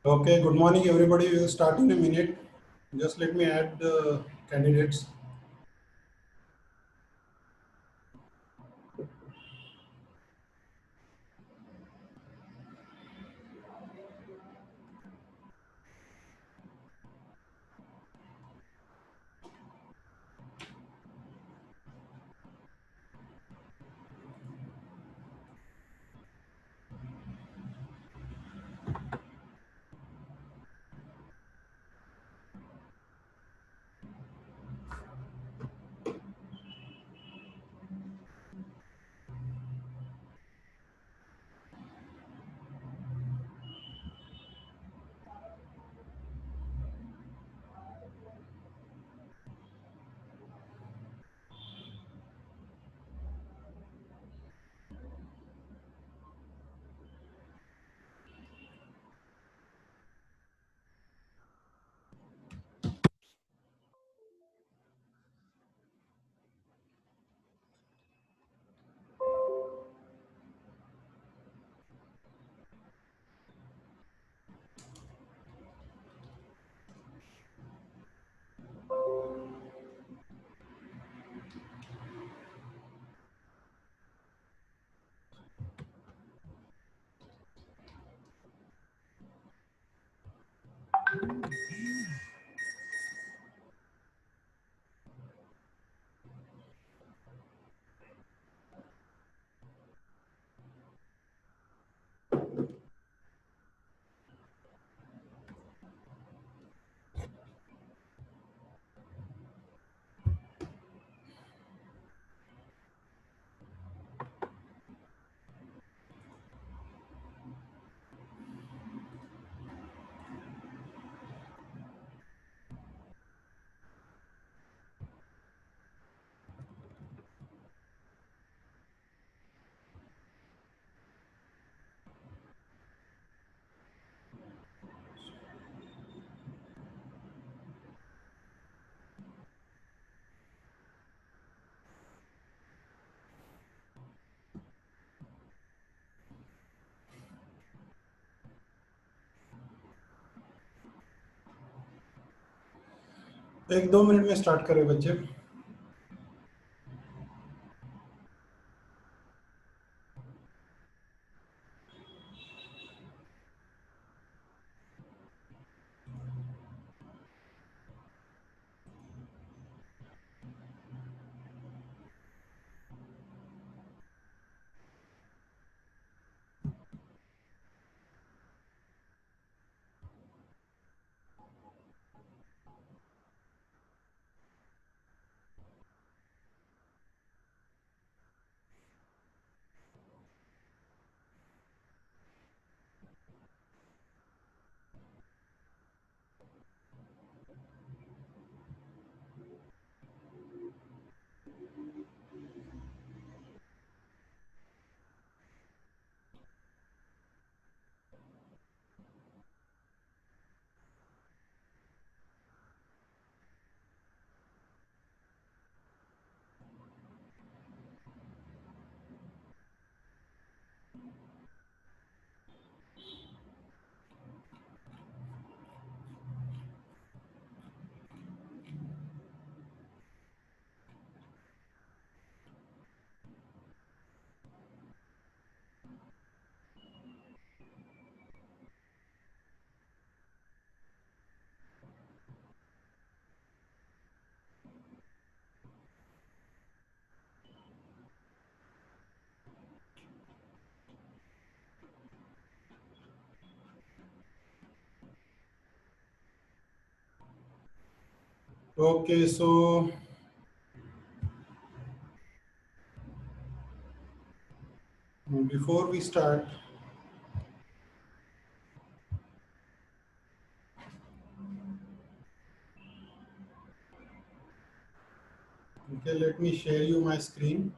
Okay, good morning everybody. We will start in a minute. Just let me add the candidates. एक दो minute में start करें बच्चे. Okay, so before we start, okay, let me share you my screen.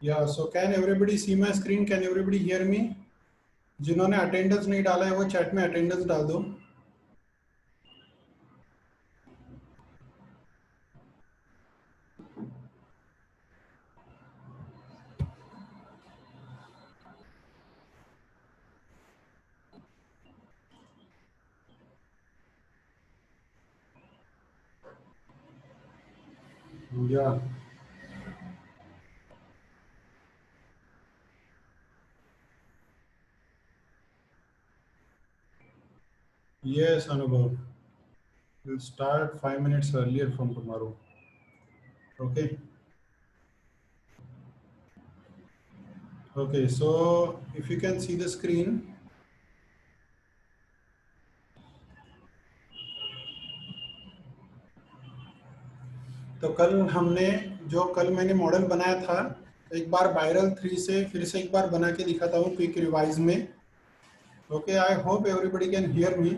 या so can everybody see my screen, can everybody hear me? जिन्होंने attendance नहीं डाला है वो चैट में अटेंडेंस डाल दो। या yes, Anubhav. We'll start 5 minutes earlier from tomorrow. Okay. Okay. So if you can see the screen. तो कल हमने जो कल मैंने मॉडल बनाया था, एक बार वायरल 3 से फिर से एक बार बना के दिखाता हूँ क्विक रिवाइज में। Okay, I hope everybody can hear me.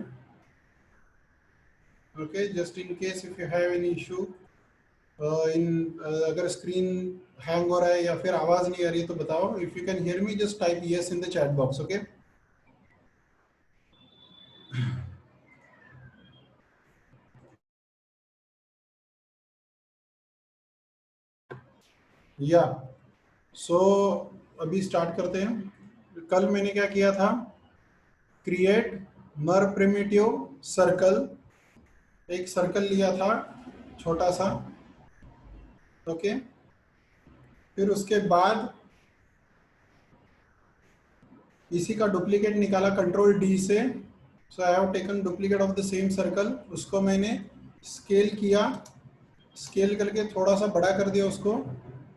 Okay, just in case if you have any issue अगर स्क्रीन हैंग हो रहा है या फिर आवाज नहीं आ रही है तो बताओ। If you can hear me just type yes in the chat box. Okay, या सो अभी स्टार्ट करते हैं। कल मैंने क्या किया था, क्रिएट मर प्रिमिटिव सर्कल, एक सर्कल लिया था छोटा सा। ओके, फिर उसके बाद इसी का डुप्लीकेट निकाला कंट्रोल डी से। So I have taken duplicate of the same circle, उसको मैंने स्केल किया, स्केल करके थोड़ा सा बड़ा कर दिया उसको।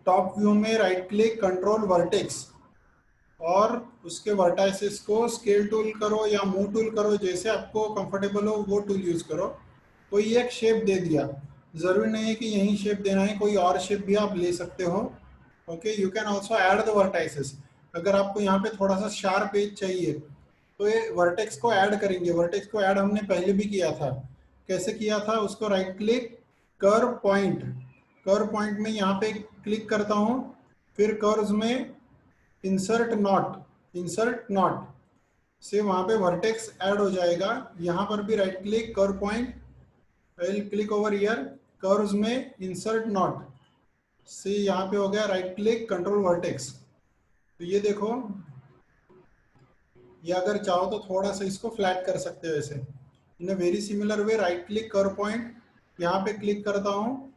टॉप व्यू में राइट क्लिक कंट्रोल वर्टेक्स और उसके वर्टाइसेस को स्केल टूल करो या मूव टूल करो, जैसे आपको कंफर्टेबल हो वो टूल यूज करो। कोई एक शेप दे दिया, जरूरी नहीं है कि यही शेप देना है, कोई और शेप भी आप ले सकते हो। Okay, you can also add the vertices. अगर आपको यहाँ पे थोड़ा सा शार्प एज चाहिए तो ये वर्टेक्स को ऐड करेंगे। वर्टेक्स को ऐड हमने पहले भी किया था। कैसे किया था, उसको right click curve point, curve point में यहाँ पे क्लिक करता हूँ, फिर कर्व्स में इंसर्ट नॉट, इंसर्ट नॉट से वहां पे वर्टेक्स ऐड हो जाएगा। यहाँ पर भी right click curve point, I will click over here, curves में इंसर्ट नॉट से यहाँ पे हो गया राइट क्लिक कंट्रोल वर्टेक्स। तो ये देखो, ये अगर चाहो तो थोड़ा सा इसको फ्लैट कर सकते हो ऐसे। In a very similar way right click curve point, यहाँ पे क्लिक करता हूँ,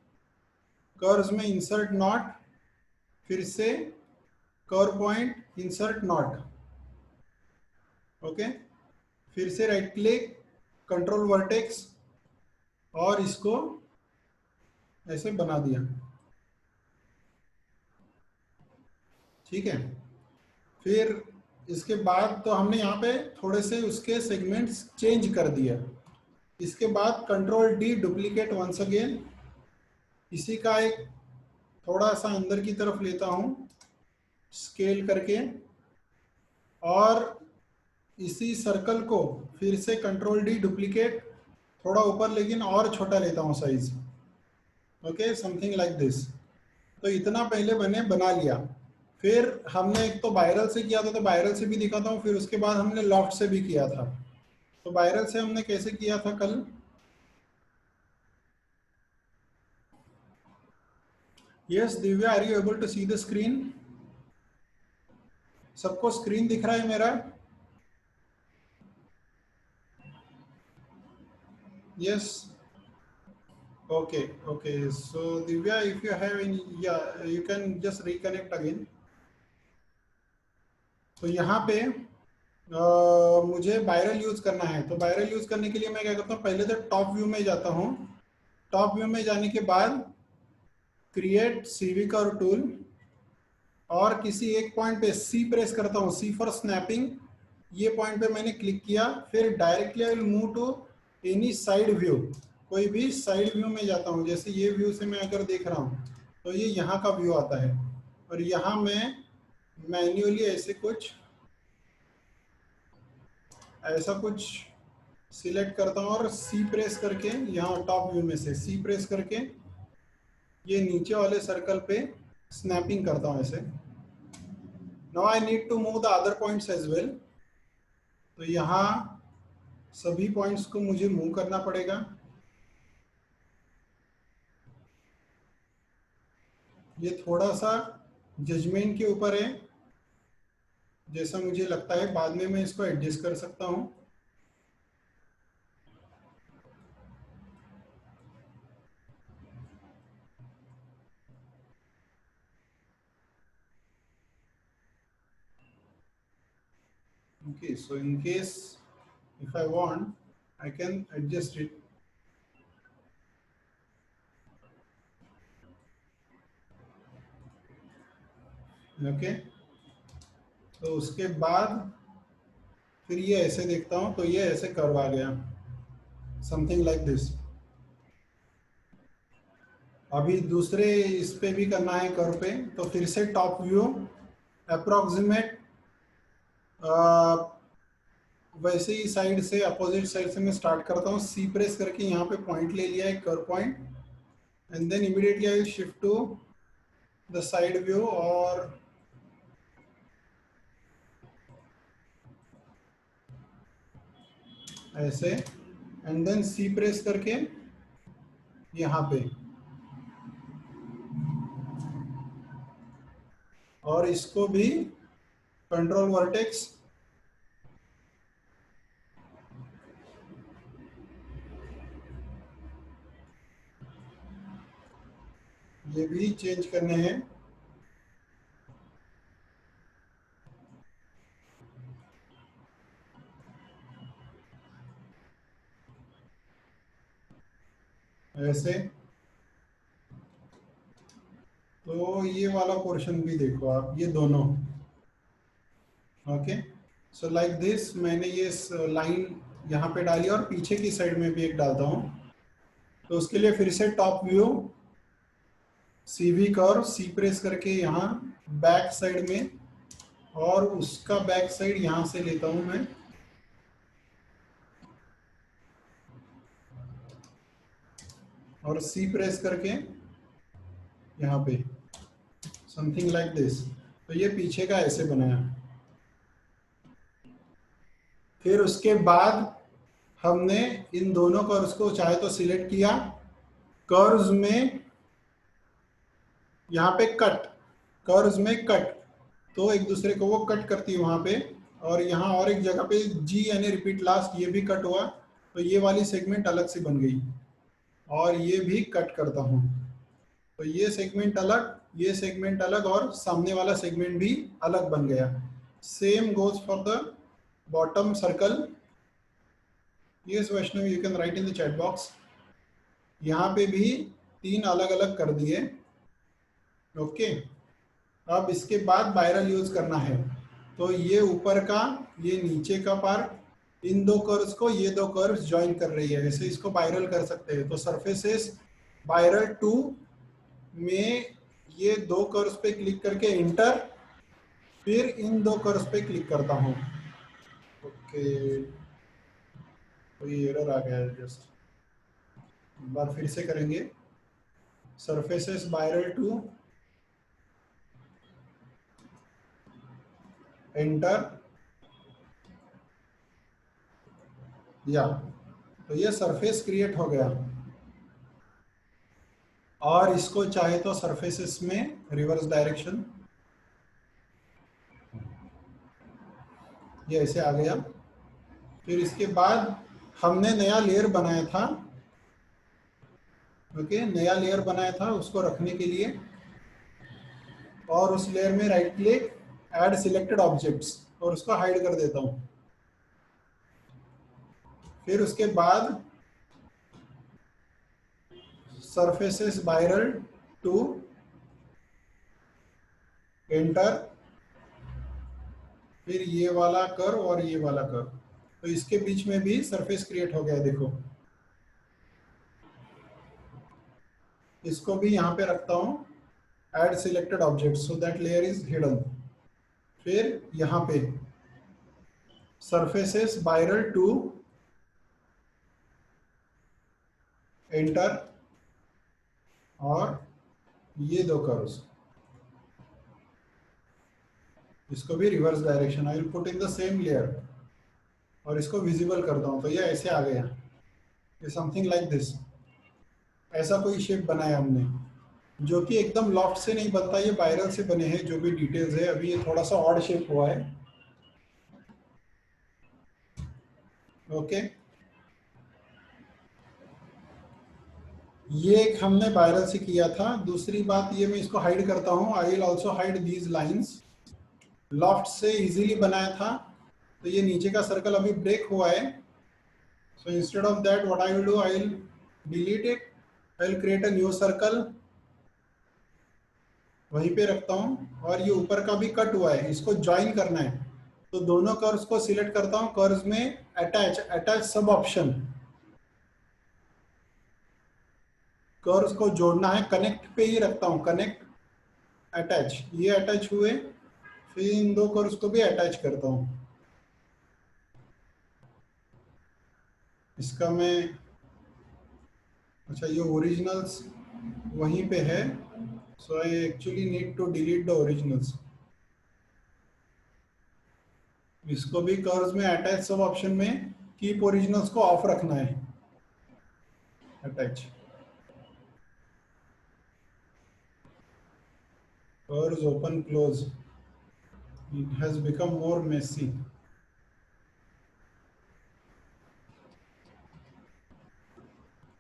कर्व्स में इंसर्ट नॉट, फिर से curve point insert not. Okay, फिर से राइट क्लिक कंट्रोल वर्टेक्स और इसको ऐसे बना दिया। ठीक है, फिर इसके बाद तो हमने यहाँ पे थोड़े से उसके सेगमेंट्स चेंज कर दिया। इसके बाद control D duplicate once again, इसी का एक थोड़ा सा अंदर की तरफ लेता हूँ स्केल करके, और इसी सर्कल को फिर से कंट्रोल डी डुप्लीकेट, थोड़ा ऊपर लेकिन और छोटा लेता हूँ size. Okay, something like this. तो इतना पहले मैंने बना लिया। फिर हमने एक तो वायरल से किया था, तो वायरल से भी दिखाता हूँ, फिर उसके बाद हमने लॉफ्ट से भी किया था। तो वायरल से हमने कैसे किया था कल, yes Divya, are you able to see the screen? सबको स्क्रीन दिख रहा है मेरा? Yes, okay okay. So Divya, if you have any, या you can just reconnect again. तो यहाँ पे मुझे वायरल यूज करना है। तो वायरल यूज करने के लिए मैं क्या करता हूँ, पहले तो टॉप व्यू में जाता हूँ। टॉप व्यू में जाने के बाद क्रिएट सीवी कर्व टूल और किसी एक पॉइंट पे सी प्रेस करता हूँ, सी फॉर स्नैपिंग। ये पॉइंट पे मैंने क्लिक किया, फिर directly I will move to any side view, कोई भी साइड व्यू में जाता हूँ। जैसे ये व्यू से मैं अगर देख रहा हूँ तो ये यहाँ का व्यू आता है, और यहाँ मैं मैन्युअली ऐसा कुछ सिलेक्ट करता हूँ और सी प्रेस करके, यहाँ टॉप व्यू में से सी प्रेस करके ये नीचे वाले सर्कल पे स्नैपिंग करता हूँ ऐसे। Now I need to move the other points as well. तो यहाँ सभी पॉइंट्स को मुझे मूव करना पड़ेगा। ये थोड़ा सा जजमेंट के ऊपर है, जैसा मुझे लगता है बाद में मैं इसको एडजस्ट कर सकता हूँ। Okay, so in case if I want, I can adjust it. Okay, तो उसके बाद फिर ये ऐसे देखता हूँ, तो ये ऐसे कर्व आ गया, समथिंग लाइक दिस। अभी दूसरे इस पे भी करना है कर्व पे, तो फिर से टॉप व्यू अप्रोक्सीमेट वैसे ही साइड से, अपोजिट साइड से मैं स्टार्ट करता हूँ। सी प्रेस करके यहाँ पे पॉइंट ले लिया, एक curve point, and then immediately I will shift to the side view और ऐसे, एंड देन सी प्रेस करके यहाँ पे, और इसको भी कंट्रोल वर्टेक्स ये भी चेंज करने हैं। ऐसे, तो ये वाला पोर्शन भी देखो आप, ये दोनों। ओके, सो लाइक दिस मैंने ये लाइन यहाँ पे डाली और पीछे की साइड में भी एक डालता हूँ। तो उसके लिए फिर से टॉप व्यू, सीवी कर्व, सी प्रेस करके यहाँ बैक साइड में, और उसका बैक साइड यहाँ से लेता हूँ मैं, और सी प्रेस करके यहाँ पे, समथिंग लाइक दिस। तो ये पीछे का ऐसे बनाया। फिर उसके बाद हमने इन दोनों कर्व्स को चाहे तो सिलेक्ट किया, कर्व्स में यहाँ पे कट, कर्व्स में कट, तो एक दूसरे को वो कट करती है वहां पे, और यहाँ और एक जगह पे जी यानी रिपीट लास्ट, ये भी कट हुआ, तो ये वाली सेगमेंट अलग से बन गई, और ये भी कट करता हूँ। तो ये सेगमेंट अलग, ये सेगमेंट अलग, और सामने वाला सेगमेंट भी अलग बन गया। Same goes for the bottom circle. Yes Vaishnav, you can write in the chat box. यहाँ पे भी 3 अलग अलग कर दिए। ओके, अब इसके बाद बायरल यूज करना है। तो ये ऊपर का, ये नीचे का पार्ट, इन दो कर्व्स को ये दो कर्व्स ज्वाइन कर रही है, ऐसे इसको बायरल कर सकते हैं। तो सरफेसेस बायरल 2 में ये दो कर्व्स पे क्लिक करके इंटर, फिर इन दो कर्व्स पे क्लिक करता हूँ। ओके, कोई एरर आ गया है, जस्ट एक बार फिर से करेंगे। सरफेसेस बायरल 2, एंटर, या तो ये सरफेस क्रिएट हो गया। और इसको चाहे तो सरफेसेस में रिवर्स डायरेक्शन, ये ऐसे आ गया। फिर इसके बाद हमने नया लेयर बनाया था। ओके, नया लेयर बनाया था, उसको रखने के लिए, और उस लेयर में right click, add selected objects, और उसको हाइड कर देता हूं। फिर उसके बाद सरफेसेस बायरल 2, एंटर, फिर ये वाला कर्व और ये वाला कर्व, तो इसके बीच में भी सरफेस क्रिएट हो गया, देखो। इसको भी यहाँ पे रखता हूँ, add selected object, so that layer is hidden. फिर यहाँ पे सरफेसेस बायरल 2, एंटर, और ये दो कर्व्स, इसको भी reverse direction, I will put in the same layer और इसको विजिबल करता हूँ, तो ये ऐसे आ गया, ये समथिंग लाइक दिस। ऐसा कोई शेप बनाया हमने, जो कि एकदम लॉफ्ट से नहीं बनता, ये वायरल से बने हैं जो भी डिटेल्स है। अभी ये थोड़ा सा ऑड शेप हुआ है। ओके, ये एक हमने वायरल से किया था। दूसरी बात, ये मैं इसको हाइड करता हूँ, I will also hide these lines. Loft से इजीली बनाया था, तो ये नीचे का सर्कल अभी ब्रेक हुआ है। So instead of that what I will do, I will delete it, I will create a new circle, वहीं पे रखता हूँ। और ये ऊपर का भी कट हुआ है, इसको ज्वाइन करना है, तो दोनों कर्व्स को सिलेक्ट करता हूँ। कर्व्स में अटैच, अटैच सब ऑप्शन, कर्व्स को जोड़ना है, कनेक्ट पे ही रखता हूँ, कनेक्ट अटैच, ये अटैच हुए। फिर इन दो कर्व्स को भी अटैच करता हूँ। इसका मैं, अच्छा ये ओरिजिनल्स वहीं पे है, so I actually need to delete the originals. इसको भी कर्व्स में अटैच सब ऑप्शन में कीप ओरिजिनल्स को ऑफ रखना है, attach. Curves open close, it has become more messy.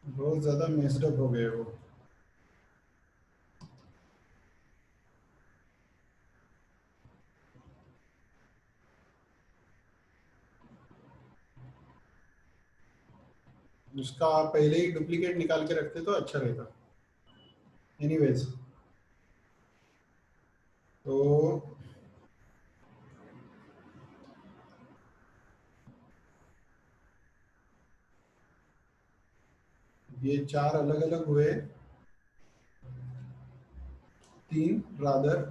बहुत ज्यादा मेस्ड अप हो गए वो। उसका आप पहले ही डुप्लीकेट निकाल के रखते तो अच्छा रहता। एनीवेज, तो ये चार अलग अलग हुए, तीन रादर।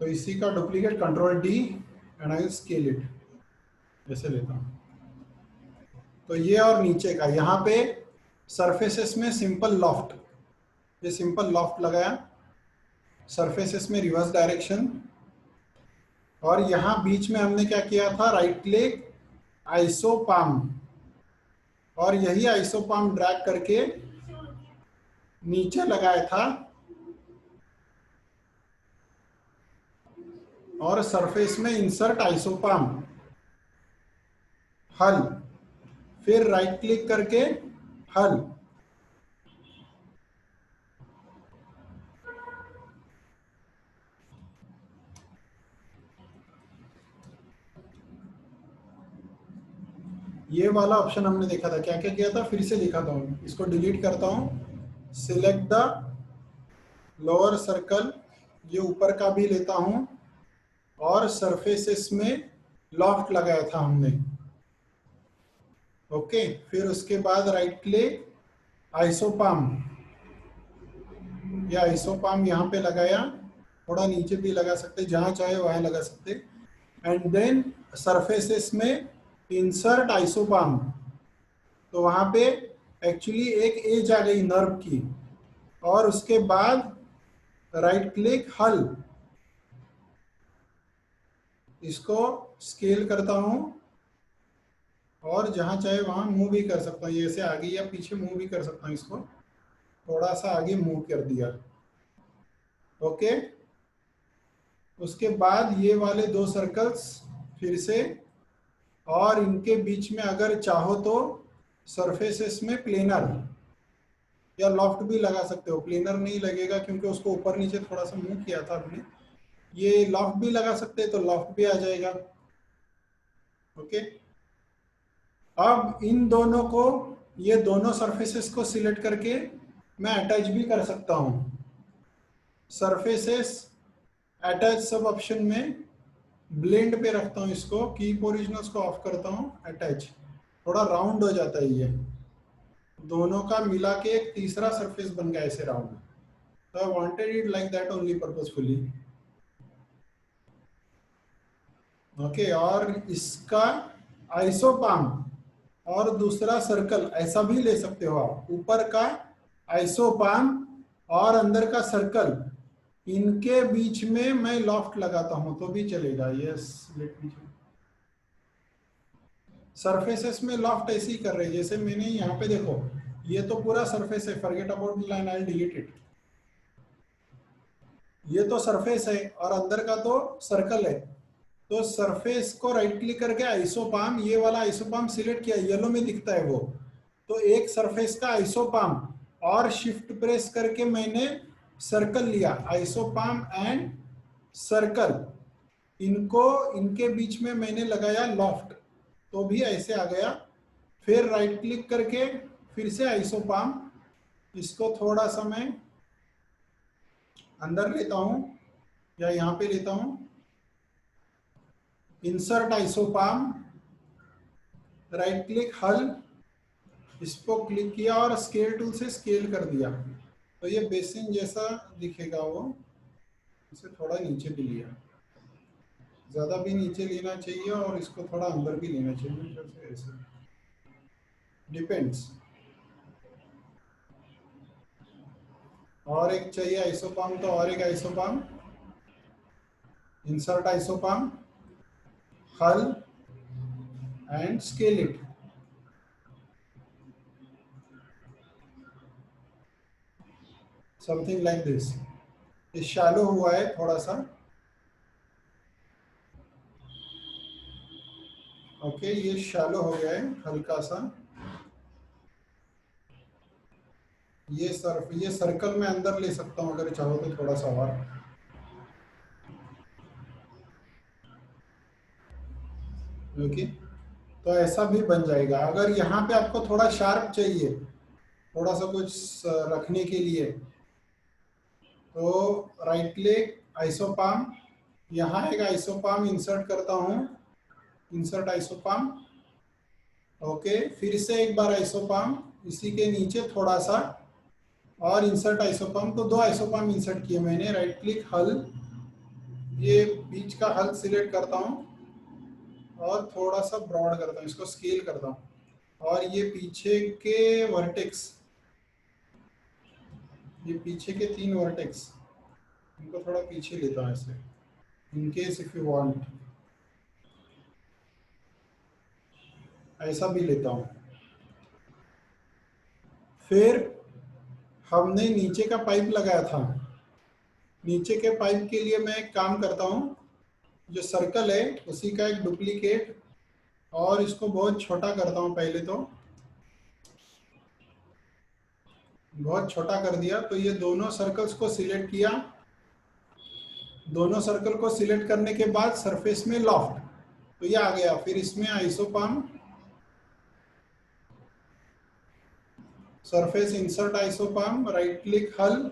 तो इसी का duplicate control D and I scale it, ऐसे लेता हूँ। तो ये और नीचे का, यहाँ पे सरफेसेस में सिंपल लॉफ्ट, ये सिंपल लॉफ्ट लगाया, सरफेसेस में रिवर्स डायरेक्शन। और यहाँ बीच में हमने क्या किया था, राइट क्लिक, आइसोपाम, और यही आइसोपाम ड्रैग करके नीचे लगाया था, और सरफेस में इंसर्ट आइसोपाम, हल, फिर राइट क्लिक करके हल। ये वाला ऑप्शन हमने देखा था, क्या क्या किया था, फिर से दिखाता हूँ। इसको डिलीट करता हूँ, सिलेक्ट द लोअर सर्कल, ये ऊपर का भी लेता हूँ, और सरफेसेस में लॉफ्ट लगाया था हमने। ओके, फिर उसके बाद राइट क्लिक, आइसोपाम, या आइसोपाम यहाँ पे लगाया, थोड़ा नीचे भी लगा सकते, जहां चाहे वहां लगा सकते। एंड देन सरफेसेस में इंसर्ट आइसोपाम, तो वहां पे एक्चुअली एक एज आ गई नर्व की। और उसके बाद राइट क्लिक, हल, इसको स्केल करता हूं, और जहां चाहे वहां मूव भी कर सकता हूँ, ये ऐसे आगे या पीछे मूव भी कर सकता हूँ। इसको थोड़ा सा आगे मूव कर दिया। ओके, उसके बाद ये वाले दो सर्कल्स फिर से, और इनके बीच में अगर चाहो तो सरफेसेस में प्लेनर या लॉफ्ट भी लगा सकते हो। प्लेनर नहीं लगेगा क्योंकि उसको ऊपर नीचे थोड़ा सा मूव किया था हमने। ये लॉफ्ट भी लगा सकते हैं, तो लॉफ्ट भी आ जाएगा। ओके, अब इन दोनों को, ये दोनों सरफेसेस को सिलेक्ट करके मैं अटैच भी कर सकता हूं। सरफेसेस अटैच सब ऑप्शन में ब्लेंड पे रखता हूं इसको, कीप ओरिजिनल्स को ऑफ करता हूं, अटैच, थोड़ा राउंड हो जाता है। ये दोनों का मिला के एक तीसरा सरफेस बन गया ऐसे round. So I wanted it like that only purposefully. Okay, और इसका आइसोपाम और दूसरा सर्कल ऐसा भी ले सकते हो आप, ऊपर का आइसोपाम और अंदर का सर्कल, इनके बीच में मैं लॉफ्ट लगाता हूं तो भी चलेगा। Yes, let me. सरफेसेस में लॉफ्ट ऐसे ही कर रहे हैं जैसे मैंने यहाँ पे देखो, ये तो पूरा सरफेस है, forget about line, I delete it. ये तो सरफेस है और अंदर का तो सर्कल है। तो सरफेस को राइट क्लिक करके आइसोपाम, ये वाला आइसोपाम सिलेक्ट किया, येलो में दिखता है वो। तो एक सरफेस का आइसोपाम और शिफ्ट प्रेस करके मैंने सर्कल लिया, आइसोपाम एंड सर्कल, इनको इनके बीच में मैंने लगाया लॉफ्ट, तो भी ऐसे आ गया। फिर राइट क्लिक करके फिर से आइसोपाम, इसको थोड़ा सा मैं अंदर लेता हूं या यहाँ पे लेता हूं, इंसर्ट आइसोपाम, राइट क्लिक हल, इसको क्लिक किया और स्केल टूल से स्केल कर दिया, तो ये बेसिन जैसा दिखेगा वो। इसे थोड़ा नीचे भी लिया, ज़्यादा भी नीचे लेना चाहिए और इसको थोड़ा अंदर भी लेना चाहिए, जैसे ऐसे, डिपेंड्स। और एक चाहिए आइसोपाम तो और एक आइसोपाम, इंसर्ट आइसोपाम, हल and scale it. Something like this. ये शैलो हुआ है थोड़ा सा। ओके, ये शैलो हो गया है हल्का सा। ये सर्कल में अंदर ले सकता हूँ अगर चाहो तो थोड़ा सा और। ओके, तो ऐसा भी बन जाएगा। अगर यहाँ पे आपको थोड़ा शार्प चाहिए, थोड़ा सा कुछ रखने के लिए, तो राइट क्लिक आइसोपाम, यहाँ एक आइसोपाम इंसर्ट करता हूँ, इंसर्ट आइसोपाम। ओके, फिर से एक बार आइसोपाम, इसी के नीचे थोड़ा सा और इंसर्ट आइसोपाम, तो दो आइसोपाम इंसर्ट किए मैंने। राइट क्लिक हल, ये बीच का हल सिलेक्ट करता हूँ और थोड़ा सा ब्रॉड करता हूँ, इसको स्केल करता हूँ। और ये पीछे के वर्टेक्स, ये पीछे के 3 वर्टेक्स, इनको थोड़ा पीछे लेता हूँ ऐसे, in case if you want, ऐसा भी लेता हूँ। फिर हमने नीचे का पाइप लगाया था, नीचे के पाइप के लिए मैं एक काम करता हूँ, जो सर्कल है उसी का एक डुप्लीकेट, और इसको बहुत छोटा करता हूँ पहले तो, बहुत छोटा कर दिया। तो ये दोनों सर्कल्स को सिलेक्ट किया, दोनों सर्कल को सिलेक्ट करने के बाद सरफेस में लॉफ्ट, तो ये आ गया। फिर इसमें आइसोपाम, surface insert isoparm, right click हल,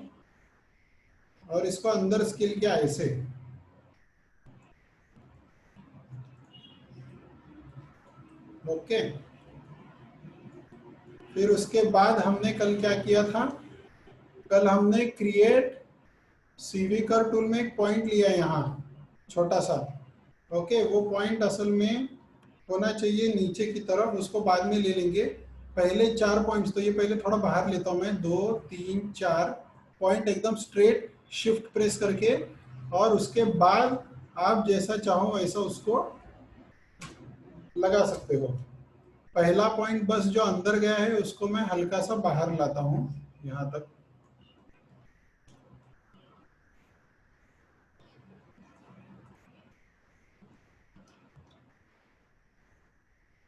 और इसको अंदर स्केल किया ऐसे। ओके, फिर उसके बाद हमने कल क्या किया था, कल हमने क्रिएट सीवी कर टूल में एक पॉइंट लिया यहाँ छोटा सा। ओके, वो पॉइंट असल में होना चाहिए नीचे की तरफ, उसको बाद में ले लेंगे। पहले 4 पॉइंट्स, तो ये पहले थोड़ा बाहर लेता हूँ मैं, 2 3 4 पॉइंट एकदम स्ट्रेट, शिफ्ट प्रेस करके, और उसके बाद आप जैसा चाहो वैसा उसको लगा सकते हो। पहला पॉइंट बस जो अंदर गया है उसको मैं हल्का सा बाहर लाता हूँ यहाँ तक।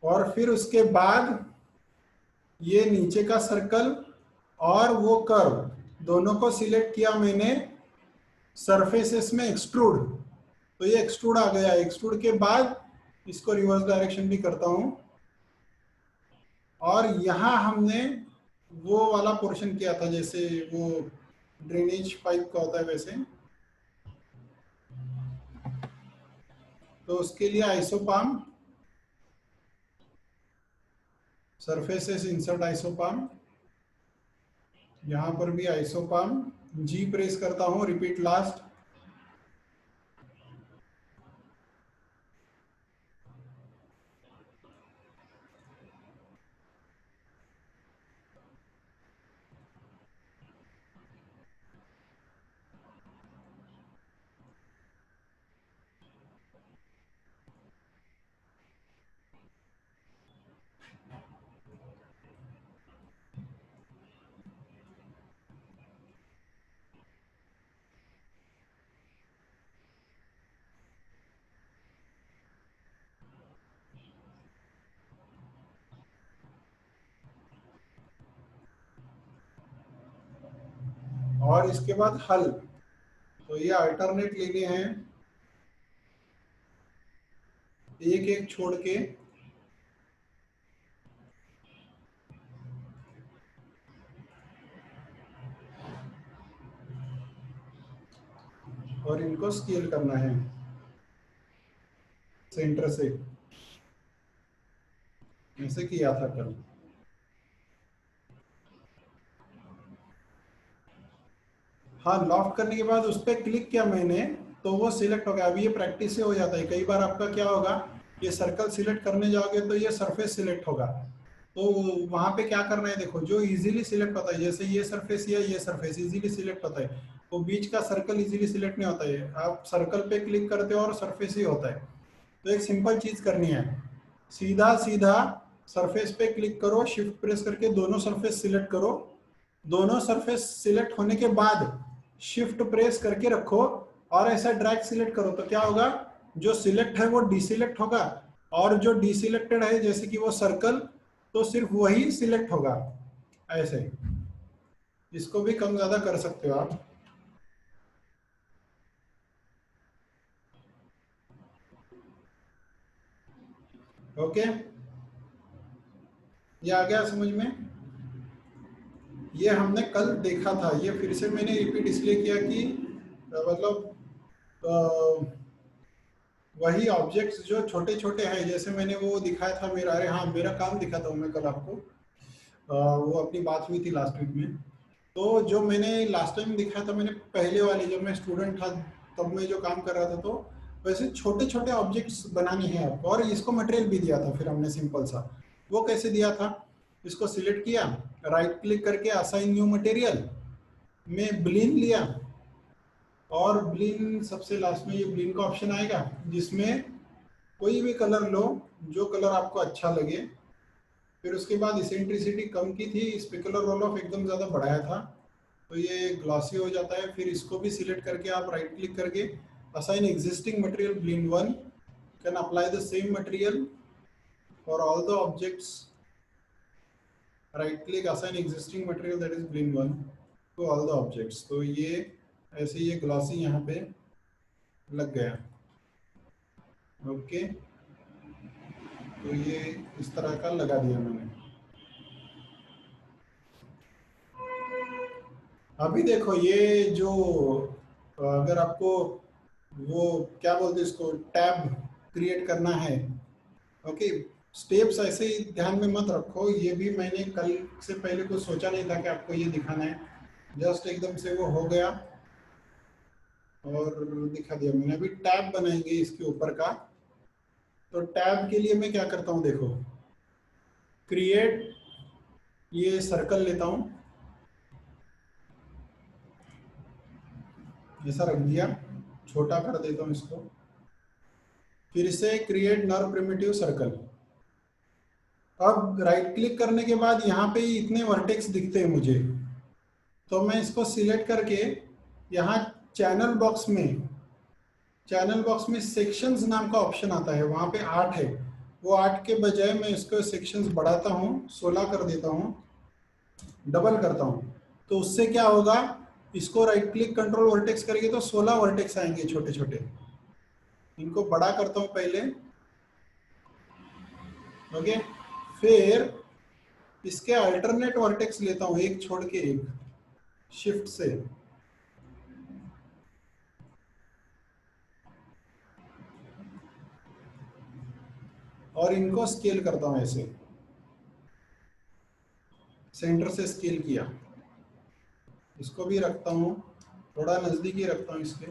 और फिर उसके बाद ये नीचे का सर्कल और वो कर्व दोनों को सिलेक्ट किया मैंने, सरफेसेस में एक्सट्रूड, तो ये एक्सट्रूड आ गया। एक्सट्रूड के बाद इसको रिवर्स डायरेक्शन भी करता हूं, और यहाँ हमने वो वाला पोर्शन किया था जैसे वो ड्रेनेज पाइप का होता है वैसे, तो उसके लिए आइसोपाम, सरफेसेस इंसर्ट आइसोपाम, यहाँ पर भी आइसोपाम, जी प्रेस करता हूँ, रिपीट लास्ट, और इसके बाद हल। तो ये अल्टरनेट लेने हैं एक एक छोड़ के, और इनको स्केल करना है सेंटर से, ऐसे किया था कल। हाँ, लॉक करने के बाद उस पर क्लिक किया मैंने तो वो सिलेक्ट हो गया। अभी ये प्रैक्टिस से हो जाता है, कई बार आपका क्या होगा, ये सर्कल सिलेक्ट करने जाओगे तो ये सरफेस सिलेक्ट होगा। तो वहां पे क्या करना है, देखो जो इजीली सिलेक्ट होता है, जैसे ये सरफेस या ये सरफेस इजीली सिलेक्ट होता है, वो बीच का सर्कल इजीली सिलेक्ट नहीं होता है। आप सर्कल पे क्लिक करते हो और सरफेस ही होता है। तो एक सिंपल चीज करनी है, सीधा सीधा सरफेस पे क्लिक करो, शिफ्ट प्रेस करके दोनों सरफेस सिलेक्ट करो। दोनों सरफेस सिलेक्ट होने के बाद शिफ्ट प्रेस करके रखो और ऐसा ड्रैग सिलेक्ट करो, तो क्या होगा, जो सिलेक्ट है वो डीसिलेक्ट होगा, और जो डीसिलेक्टेड है जैसे कि वो सर्कल, तो सिर्फ वही सिलेक्ट होगा। ऐसे इसको भी कम ज्यादा कर सकते हो आप। ओके, ये आ गया समझ में। ये हमने कल देखा था, ये फिर से मैंने रिपीट इसलिए किया कि मतलब वही ऑब्जेक्ट्स जो छोटे छोटे हैं, जैसे मैंने वो दिखाया था मेरा, अरे हाँ मेरा काम दिखाता हूँ मैं कल आपको। वो अपनी बात हुई थी लास्ट वीक में। तो जो मैंने लास्ट टाइम दिखाया था, मैंने पहले वाली जब मैं स्टूडेंट था तब मैं जो काम कर रहा था, तो वैसे छोटे छोटे ऑब्जेक्ट्स बनाने हैं आपको, और इसको मटेरियल भी दिया था फिर हमने सिंपल सा। वो कैसे दिया था, इसको सिलेक्ट किया, राइट क्लिक करके असाइन न्यू मटेरियल में ब्लिन लिया, और ब्लिन सबसे लास्ट में ये ब्लिन का ऑप्शन आएगा, जिसमें कोई भी कलर लो, जो कलर आपको अच्छा लगे। फिर उसके बाद इसेंट्रिसिटी कम की थी, स्पेकुलर रोल ऑफ एकदम ज़्यादा बढ़ाया था, तो ये ग्लॉसी हो जाता है। फिर इसको भी सिलेक्ट करके आप राइट क्लिक करके assign existing material Blinn one, can apply the same material for all the objects, right click assign existing material that is Blinn one to all the objects. तो ये ऐसे ये ग्लॉसी यहाँ पे लग गया। ओके, तो ये इस तरह का लगा दिया मैंने। अभी देखो ये जो, अगर आपको वो क्या बोलते हैं इसको, टैब क्रिएट करना है, ओके, स्टेप्स ऐसे ही ध्यान में मत रखो, ये भी मैंने कल से पहले कुछ सोचा नहीं था कि आपको ये दिखाना है, जस्ट एकदम से वो हो गया और दिखा दिया मैंने। अभी टैब बनाएंगे इसके ऊपर का, तो टैब के लिए मैं क्या करता हूँ, देखो क्रिएट, ये सर्कल लेता हूँ, ऐसा रख दिया, छोटा कर देता हूँ इसको, फिर से क्रिएट नर प्रिमिटिव सर्कल। अब राइट क्लिक करने के बाद यहाँ पे इतने वर्टेक्स दिखते हैं मुझे, तो मैं इसको सिलेक्ट करके यहाँ चैनल बॉक्स में, चैनल बॉक्स में सेक्शंस नाम का ऑप्शन आता है, वहाँ पे 8 है, वो 8 के बजाय मैं इसको सेक्शंस बढ़ाता हूँ, 16 कर देता हूँ, डबल करता हूँ। तो उससे क्या होगा, इसको राइट क्लिक कंट्रोल वर्टेक्स करेंगे तो 16 वर्टेक्स आएंगे छोटे छोटे। इनको बड़ा करता हूँ पहले, ओके, फिर इसके अल्टरनेट वर्टेक्स लेता हूँ एक छोड़ के एक, शिफ्ट से, और इनको स्केल करता हूँ ऐसे, सेंटर से स्केल किया, इसको भी रखता हूँ थोड़ा नजदीकी रखता हूँ इसके,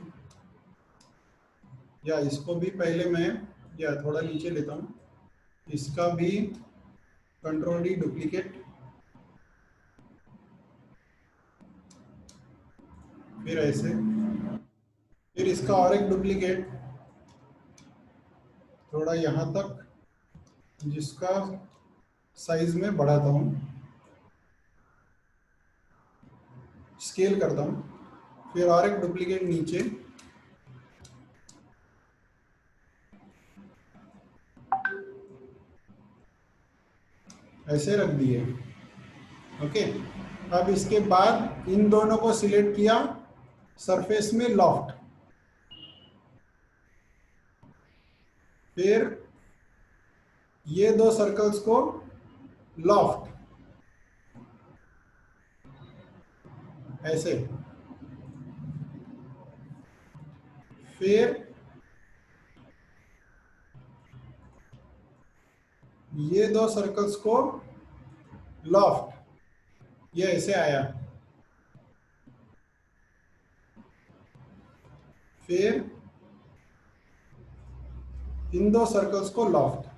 या इसको भी पहले मैं या थोड़ा नीचे लेता हूँ, इसका भी कंट्रोल डी डुप्लीकेट, फिर ऐसे, फिर इसका और एक डुप्लीकेट थोड़ा यहाँ तक, जिसका साइज में बढ़ाता हूँ, स्केल करता हूँ, फिर और एक डुप्लीकेट नीचे, ऐसे रख दिए, ओके। अब इसके बाद इन दोनों को सिलेक्ट किया, सरफेस में लॉफ्ट, फिर ये दो सर्कल्स को लॉफ्ट, ऐसे, फिर ये दो सर्कल्स को लॉफ्ट, ये ऐसे आया, फिर इन दो सर्कल्स को लॉफ्ट।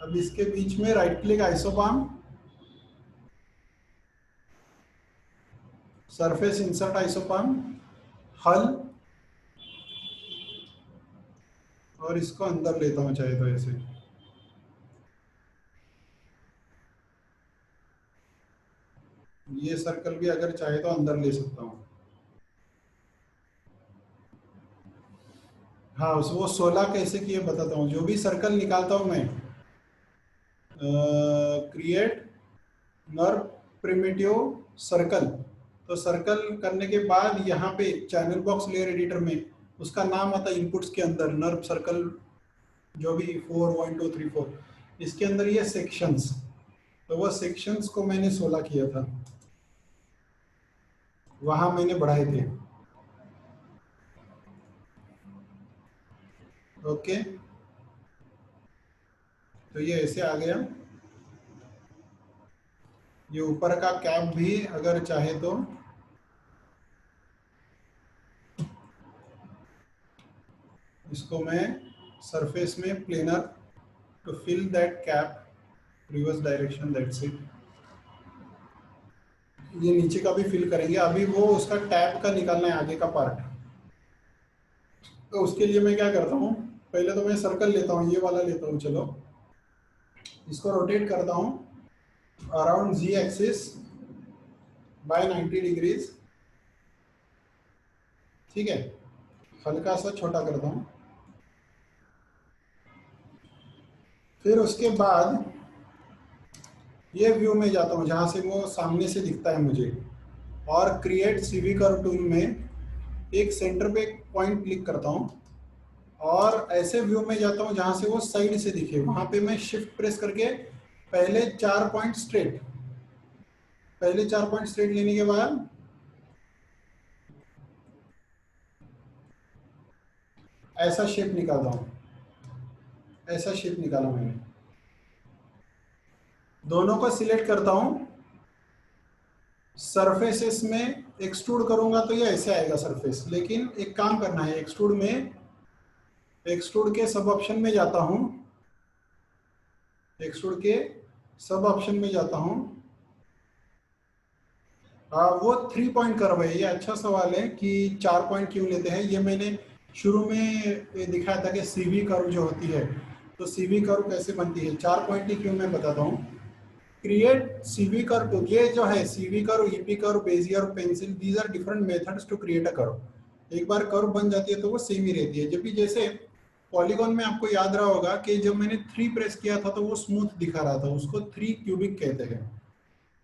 अब इसके बीच में राइट क्लिक आइसोपाम, सरफेस इंसर्ट आइसोपाम, हल, और इसको अंदर लेता हूं चाहे तो ऐसे। ये सर्कल भी अगर चाहे तो अंदर ले सकता हूं। हाँ, वो 16 कैसे किए बताता हूँ। जो भी सर्कल निकालता हूँ मैं, क्रिएट नर्व प्रिमिटिव सर्कल, तो सर्कल करने के बाद यहाँ पे चैनल बॉक्स लेयर एडिटर में उसका नाम आता है इनपुट्स के अंदर, नर्व सर्कल जो भी 4 1 2 3 4, इसके अंदर ये सेक्शंस, तो वो सेक्शंस को मैंने 16 किया था, वहां मैंने बढ़ाए थे। ओके, तो ये ऐसे आ गया। ये ऊपर का कैप भी अगर चाहे तो इसको मैं सरफेस में planar to fill that cap reverse direction, that's it. ये नीचे का भी फिल करेंगे, अभी वो उसका टैब का निकालना है आगे का पार्ट। तो उसके लिए मैं क्या करता हूँ, पहले तो मैं सर्कल लेता हूँ, ये वाला लेता हूँ, चलो इसको रोटेट करता हूँ अराउंड जी एक्सिस बाय 90 डिग्रीज, ठीक है। हल्का सा छोटा करता हूँ, फिर उसके बाद ये व्यू में जाता हूँ जहाँ से वो सामने से दिखता है मुझे, और क्रिएट सीवी कर्व टूल में एक सेंटर पे पॉइंट क्लिक करता हूँ, और ऐसे व्यू में जाता हूँ जहाँ से वो साइड से दिखे, वहाँ पे मैं शिफ्ट प्रेस करके पहले 4 पॉइंट स्ट्रेट, पहले 4 पॉइंट स्ट्रेट लेने के बाद ऐसा शेप निकालता हूँ, ऐसा शेप निकाला मैंने। दोनों को सिलेक्ट करता हूँ, सरफेसेस में एक्सट्रूड करूंगा तो ये ऐसे आएगा सरफेस, लेकिन एक काम करना है, एक्सट्रूड में, एक्सट्रूड के सब ऑप्शन में जाता हूँ, एक्सट्रूड के सब ऑप्शन में जाता हूँ। वो 3 पॉइंट कर्व है, ये अच्छा सवाल है कि 4 पॉइंट क्यों लेते हैं। ये मैंने शुरू में दिखाया था कि सीवी कर्व जो होती है, तो सीवी कर्व कैसे बनती है, 4 पॉइंट ही क्यों, मैं बताता हूँ। क्रिएट सीवी कर्व, ये जो है CV curve, EP curve, Bezier, pencil, these are different methods to create a curve. एक बार कर्व बन जाती है तो वो सेम ही रहती है। जब भी जैसे पॉलीगॉन में आपको याद रहा होगा कि जब मैंने 3 प्रेस किया था तो वो स्मूथ दिखा रहा था, उसको 3 क्यूबिक कहते हैं।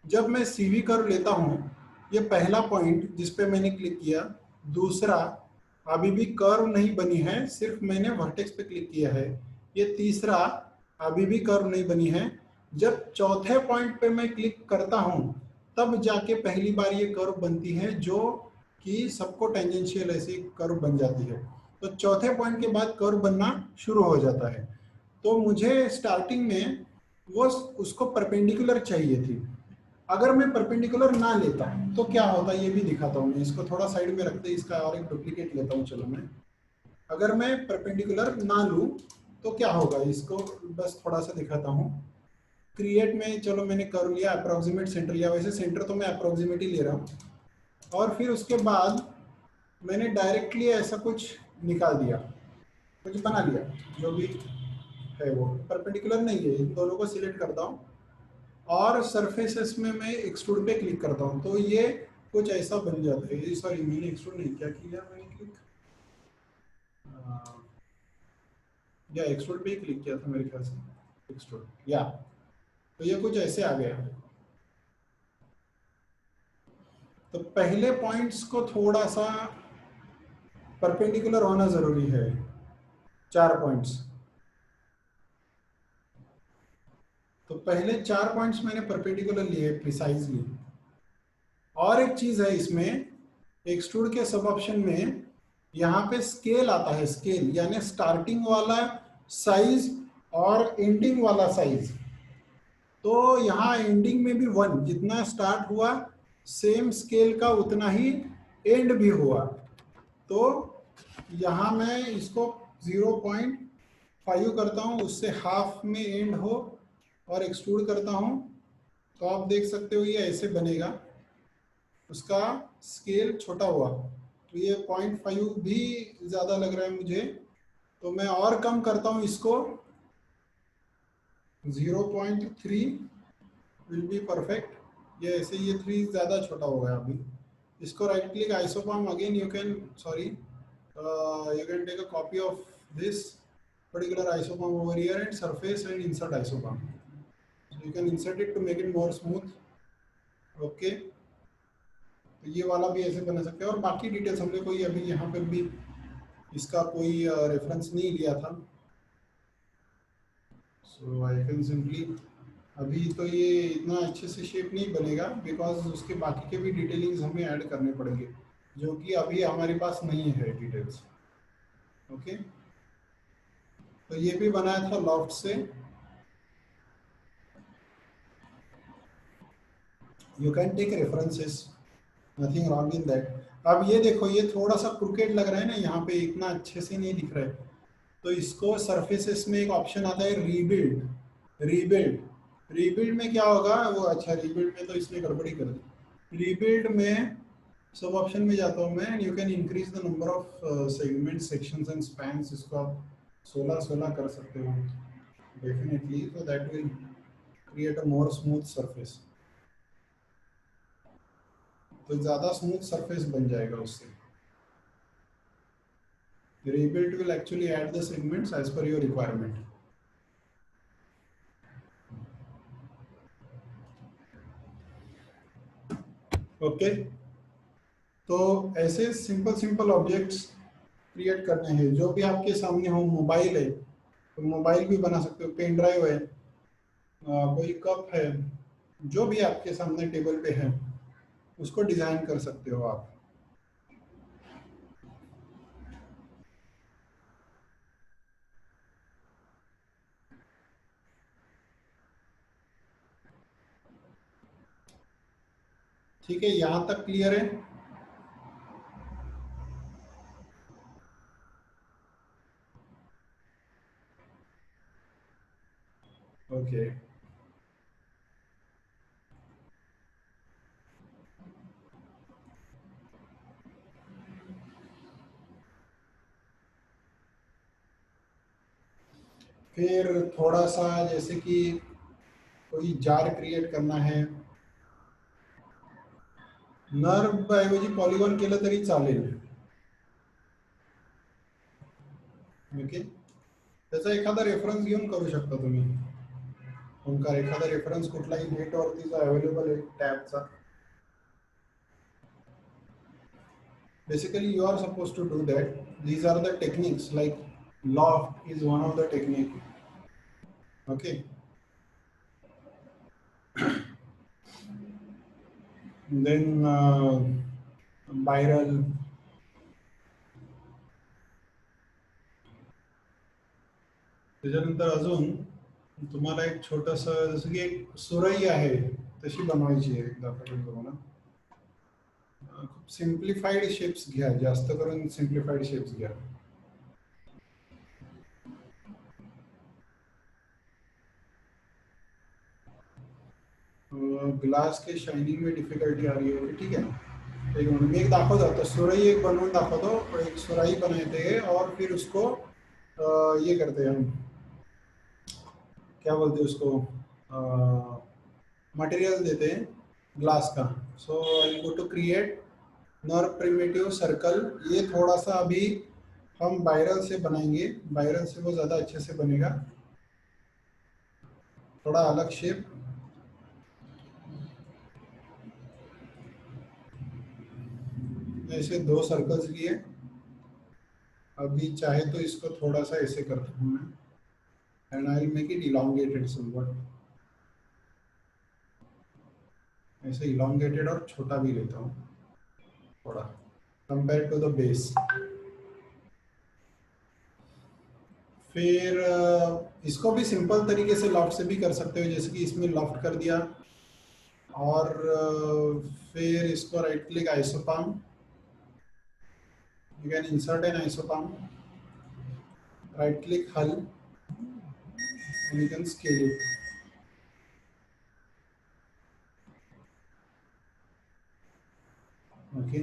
जब मैं सीवी कर्व लेता हूँ, ये पहला पॉइंट जिस पे मैंने क्लिक किया, दूसरा अभी भी कर्व नहीं बनी है, सिर्फ मैंने वर्टेक्स पे क्लिक किया है, ये तीसरा अभी भी कर्व नहीं बनी है। जब चौथे पॉइंट पे मैं क्लिक करता हूँ तब जाके पहली बार ये कर्व बनती है, जो कि सबको टेंजेंशियल ऐसी कर्व बन जाती है। तो चौथे पॉइंट के बाद कर्व बनना शुरू हो जाता है। तो मुझे स्टार्टिंग में वो उसको परपेंडिकुलर चाहिए थी। अगर मैं परपेंडिकुलर ना लेता तो क्या होता है ये भी दिखाता हूँ मैं। इसको थोड़ा साइड में रखते, इसका और एक डुप्लीकेट लेता हूँ, चलो मैं। अगर मैं परपेंडिकुलर ना लूँ तो क्या होगा, इसको बस थोड़ा सा दिखाता हूँ। क्रिएट में चलो मैंने कर लिया, अप्रोक्सीमेट सेंटर लिया, वैसे सेंटर तो मैं अप्रोक्सीमेट ही ले रहा हूँ। और फिर उसके बाद मैंने डायरेक्टली ऐसा कुछ निकाल दिया, कुछ बना लिया, जो भी है वो परपेंडिकुलर नहीं है। इन दोनों को सिलेक्ट करता हूँ और सरफेसेस में मैं एक्सट्रूड पे क्लिक करता हूँ, तो ये कुछ ऐसा बन जाता है। सॉरी, मैंने एक्सट्रूड नहीं क्या किया, मैंने क्लिक या एक्सट्रूड पे ही क्लिक किया था मेरे ख्याल से, एक्सट्रूड या तो ये कुछ ऐसे आ गया। तो पहले पॉइंट्स को थोड़ा सा परपेंडिकुलर होना जरूरी है, 4 पॉइंट्स। तो पहले 4 पॉइंट्स मैंने परपेंडिकुलर लिए प्रिसाइजली। और एक चीज है इसमें, एक्सट्रूड के सब ऑप्शन में यहाँ पे स्केल आता है, स्केल यानी स्टार्टिंग वाला साइज और एंडिंग वाला साइज। तो यहाँ एंडिंग में भी 1, जितना स्टार्ट हुआ सेम स्केल का उतना ही एंड भी हुआ। तो यहाँ मैं इसको 0.5 करता हूँ, उससे हाफ में एंड हो और एक्सट्रूड करता हूँ। तो आप देख सकते हो ये ऐसे बनेगा, उसका स्केल छोटा हुआ। तो ये 0.5 भी ज़्यादा लग रहा है मुझे, तो मैं और कम करता हूँ इसको, 0.3 विल बी परफेक्ट। ये ऐसे, ये 3 ज़्यादा छोटा हो गया अभी। इसको right click isoform, again you can, sorry, you can take a copy of this particular isoform over here and surface and insert isoform. So you can insert it to make it more smooth. Okay. तो ये वाला भी ऐसे बना सकते हैं। और बाकी डिटेल्स हमने कोई अभी यहाँ पर भी इसका कोई रेफरेंस नहीं लिया था। सो आई कैन सिंपली, अभी तो ये इतना अच्छे से शेप नहीं बनेगा बिकॉज उसके बाकी के भी डिटेलिंग्स हमें ऐड करने पड़ेंगे, जो कि अभी हमारे पास नहीं है डिटेल्स। ओके, तो ये भी बनाया था लॉफ्ट से। You can take references, nothing wrong in that. अब ये देखो, ये थोड़ा सा क्रिकेट लग रहा है ना, यहाँ पे इतना अच्छे से नहीं दिख रहा है। तो इसको सरफेसेस में एक ऑप्शन आता है रीबिल्ड। रीबिल्ड में क्या होगा वो, अच्छा रीबिल्ड में तो इसने गड़बड़ी कर दी। रीबिल्ड में सब ऑप्शन में जाता हूँ मैं, you can increase the number of segment, sections and spans. इसको आप 16 कर सकते हो डेफिनेटली, तो that will create a more smooth surface. तो ज़्यादा स्मूथ सरफेस बन जाएगा उससे। Rebuild will actually add the segments as per your requirement. Okay, तो ऐसे सिंपल ऑब्जेक्ट्स क्रिएट करने हैं जो भी आपके सामने हो। मोबाइल है तो मोबाइल भी बना सकते हो, पेन ड्राइव है, कोई कप है, जो भी आपके सामने टेबल पे है उसको डिजाइन कर सकते हो आप। ठीक है, यहाँ तक क्लियर है? ओके, फिर थोड़ा सा जैसे कि कोई जार क्रिएट करना है, नर्व ऐवजी पॉलिगॉन केलं तरी चालेल। ओके, त्याचा एखादा रेफरन्स घेऊन करू शकता तुम्ही। तुमका एखादा रेफरन्स कुठलाही नेटवरती जो अवेलेबल आहे टॅबचा। Basically you are supposed to do that. These are the techniques, like loft is one of the technique. Okay, then spiral, त्याच्यानंतर अजून तुम्हाला एक छोटंसं जसं की एक सुरई आहे तशी बनवायची आहे दाखवतो तुम्हाला। खूप सिम्प्लिफाईड शेप्स घ्या, जास्त करून सिम्प्लिफाईड शेप्स घ्या। ग्लास के शाइनिंग में डिफिकल्टी आ रही होगी, ठीक है। एक मिनट में एक दाखवतो, आता सुरई एक बनवून दाखवतो। एक सुराई बनाते हैं और फिर उसको ये करते हैं हम, क्या बोलते हैं उसको, मटेरियल देते हैं ग्लास का। So I go to create NURBS primitive circle. ये थोड़ा सा अभी हम बायरल से बनाएंगे, बायरल से वो ज़्यादा अच्छे से बनेगा, थोड़ा अलग शेप। ऐसे 2 सर्कल्स लिए। अभी चाहे तो इसको थोड़ा सा ऐसे करता हूँ मैं, and I make it elongated somewhat, ऐसे इलोंगेटेड और छोटा भी लेता हूँ थोड़ा कंपेयर टू द बेस। फिर इसको भी सिंपल तरीके से लॉफ्ट से भी कर सकते हो, जैसे कि इसमें लॉफ्ट कर दिया, और फिर इसको right click isoparm, you can insert an isopalm, right click hull, and you can scale it. Okay,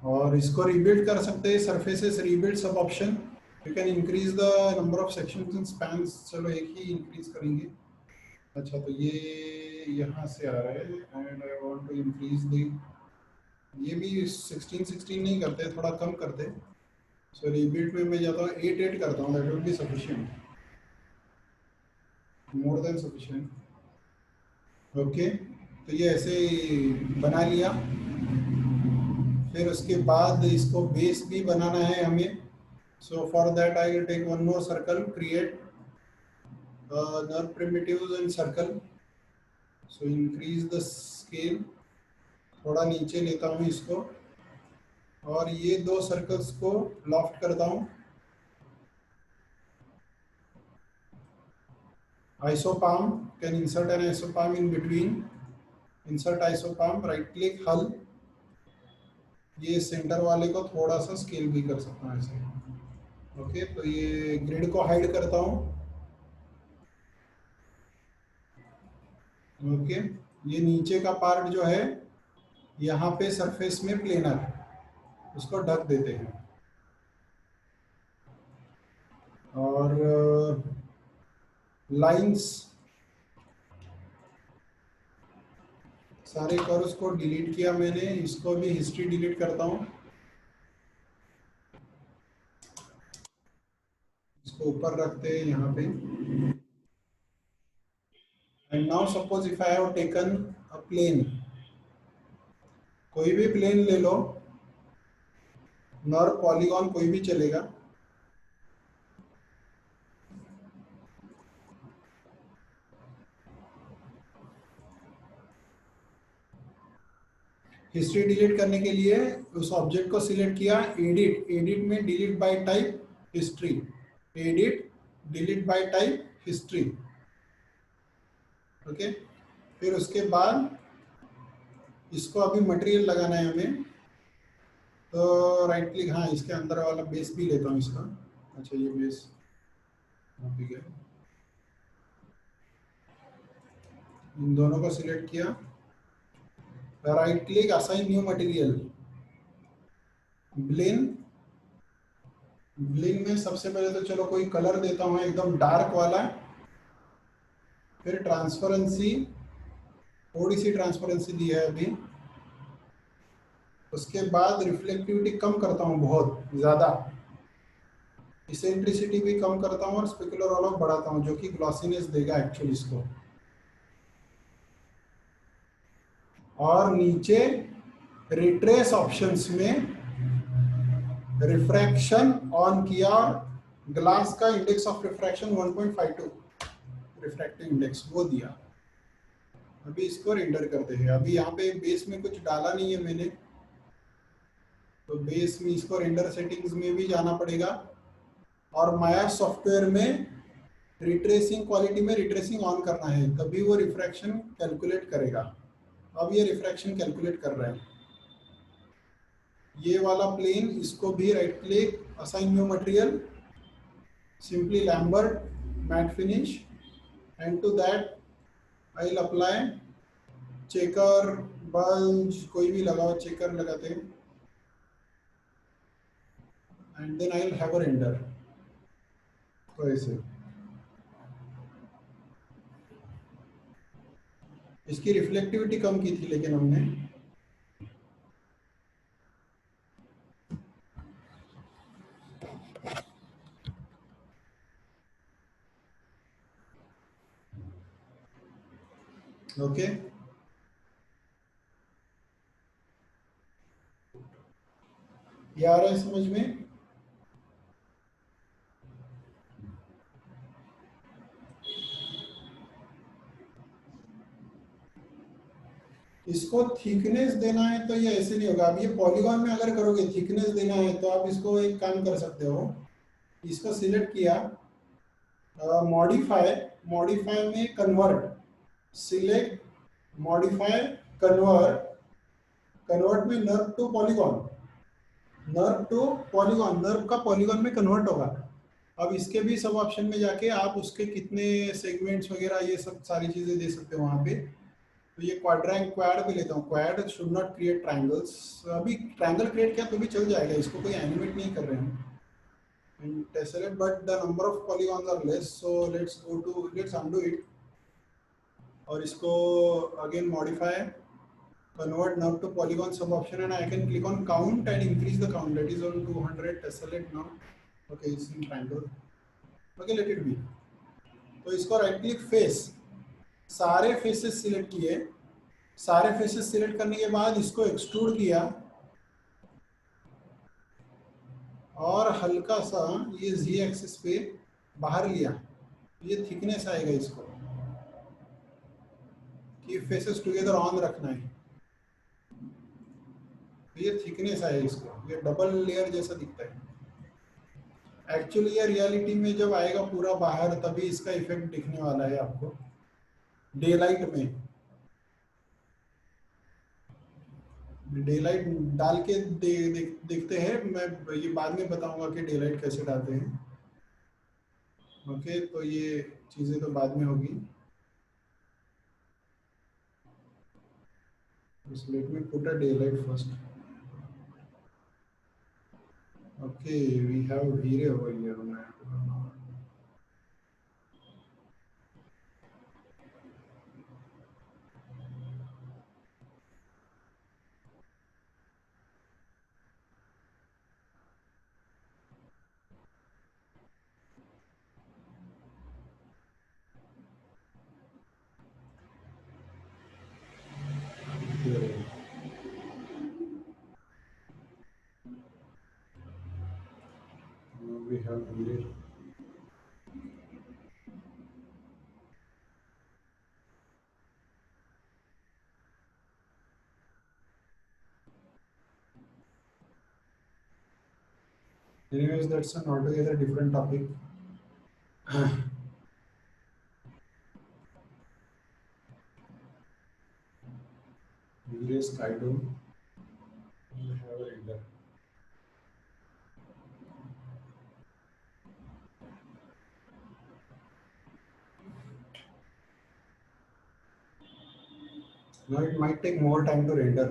और इसको रीबिल्ड कर सकते हैं, सरफेसेस रीबिल्ड सब option, you can increase the number of sections and spans. चलो एक ही इंक्रीज करेंगे। अच्छा, तो ये यहाँ से आ रहा है, and I want to increase the, ये भी 16 नहीं करते, थोड़ा कम करते। सो रीबिल्ड में मैं जाता हूँ 8 करता हूँ, that will be sufficient, more than sufficient. Okay, तो ये ऐसे बना लिया। फिर उसके बाद इसको बेस भी बनाना है हमें। So for that I will take one more circle, create NURBS primitives in circle, so increase the scale, थोड़ा नीचे लेता हूँ इसको, और ये 2 सर्कल्स को लॉफ्ट करता हूँ। Isoparm, can insert an isoparm in between, insert isoparm, right click hull, ये सेंटर वाले को थोड़ा सा स्केल भी कर सकता हूँ ऐसे। ओके, तो ये ग्रिड को हाइड करता हूँ। ओके, ये नीचे का पार्ट जो है यहाँ पे सरफेस में प्लेनर, उसको ढक देते हैं। और लाइंस, सारे कर्व्स को डिलीट किया मैंने, इसको भी हिस्ट्री डिलीट करता हूँ, इसको ऊपर रखते हैं यहाँ पे। And now suppose if I have taken a plane, कोई भी प्लेन ले लो, नॉर पॉलीगॉन कोई भी चलेगा। हिस्ट्री डिलीट करने के लिए उस ऑब्जेक्ट को सिलेक्ट किया, एडिट, एडिट में delete bye type history, edit delete bye type history. Okay, फिर उसके बाद इसको अभी मटेरियल लगाना है हमें, तो राइट क्लिक, हाँ इसके अंदर वाला बेस भी लेता हूँ इसका। अच्छा, ये बेस ठीक है, इन दोनों को सिलेक्ट किया, right click assign new material, Blinn, Blinn में सबसे पहले तो चलो कोई कलर देता हूँ एकदम डार्क वाला, फिर ट्रांसपेरेंसी, थोड़ी सी ट्रांसपेरेंसी दी है अभी, उसके बाद रिफ्लेक्टिविटी कम करता हूँ बहुत ज़्यादा, इसेंट्रिसिटी भी कम करता हूँ, और स्पेकुलर ऑल ऑफ बढ़ाता हूँ, जो कि ग्लॉसीनेस देगा एक्चुअली इसको। और नीचे रिट्रेस ऑप्शंस में रिफ्रैक्शन ऑन किया, ग्लास का index of refraction 1.52 refractive index वो दिया। अभी इसको रेंडर करते हैं। अभी यहाँ पे बेस में कुछ डाला नहीं है मैंने, तो बेस में इसको रेंडर सेटिंग्स में भी जाना पड़ेगा, और माया सॉफ्टवेयर में रिट्रेसिंग क्वालिटी में रिट्रेसिंग ऑन करना है, तभी वो रिफ्रैक्शन कैलकुलेट करेगा। अब ये रिफ्रैक्शन कैलकुलेट कर रहा है। ये वाला प्लेन, इसको भी right click assign new material, simply Lambert matte finish, and to that I will apply checker, bulge कोई भी लगाओ, चेकर लगाते हैं, and then I will have a render. तो ऐसे इसकी रिफ्लेक्टिविटी कम की थी लेकिन हमने। ओके, ये आ रहा है समझ में? इसको थिकनेस देना है तो ये ऐसे नहीं होगा। अब ये पॉलीगॉन में अगर करोगे थिकनेस देना है तो आप इसको एक काम कर सकते हो, इसको सिलेक्ट किया, मॉडिफाई, मॉडिफाई में convert, select, modify, convert, convert में NURBS to polygon, NURBS to polygon, NURBS का पॉलीगॉन में कन्वर्ट होगा। अब इसके भी सब ऑप्शन में जाके आप उसके कितने सेगमेंट्स वगैरह ये सब सारी चीजें दे सकते हो वहां पे। तो ये क्वाड्रैंग क्वाड पे लेता हूँ, quad should not create triangles. अभी ट्रायंगल क्रिएट किया तो भी चल जाएगा, इसको कोई एनिमेट नहीं कर रहे हैं in tessellate, but the number of polygons are less, so let's undo it और इसको again modify, convert nerve to polygon sub option, and I can click on count and increase the count, that is on 200 tessellate now. Okay, it's in triangle. Okay, let it be. तो इसको right click face, सारे faces select किए, सारे faces select करने के बाद इसको extrude किया और हल्का सा ये जी एक्सिस पे बाहर लिया, ये थिकनेस आएगा इसको, कि फेसेस टुगेदर ऑन रखना है, तो ये थिकनेस आएगा इसको, ये डबल लेयर जैसा दिखता है। एक्चुअली ये रियलिटी में जब आएगा पूरा बाहर तभी इसका इफेक्ट दिखने वाला है आपको डे लाइट में। डे लाइट डाल के देखते हैं, मैं ये बाद में बताऊंगा कि डे लाइट कैसे डालते हैं। ओके, तो ये चीज़ें तो बाद में होगी। Let me put a daylight first. Okay, we have हीरे ओवर हियर। We have हीरे। Anyways, that's an altogether different topic. हीरे स्काईडोम, we have a render. Now it might take more time to render.